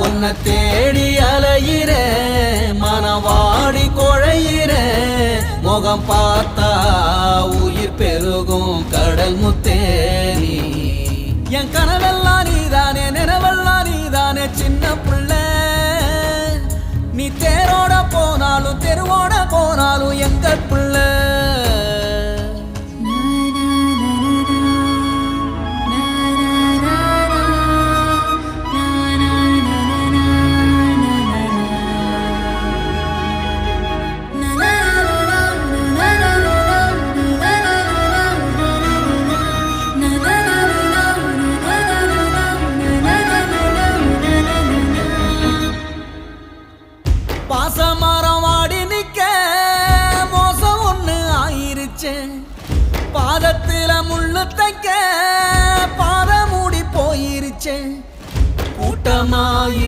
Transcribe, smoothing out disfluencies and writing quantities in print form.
உன்னை தேடி அலையிற மனவாடி குழையிற முகம் பார்த்தா உயிர் பெருகும் கடல் முத்தேரி என் கனவெல்லாம் நீதானே நினைவெல்லாம் நீதானே சின்ன பிள்ளை நீ தேரோட போனாலும் தெருவோட போனாலும் எங்க பிள்ளை பாசமரம் வாடி நிக்க மோசம் ஒண்ணு ஆயிருச்சு பாதத்துல முள்ளு தைக்க பாத மூடி போயிருச்சு கூட்டமாயி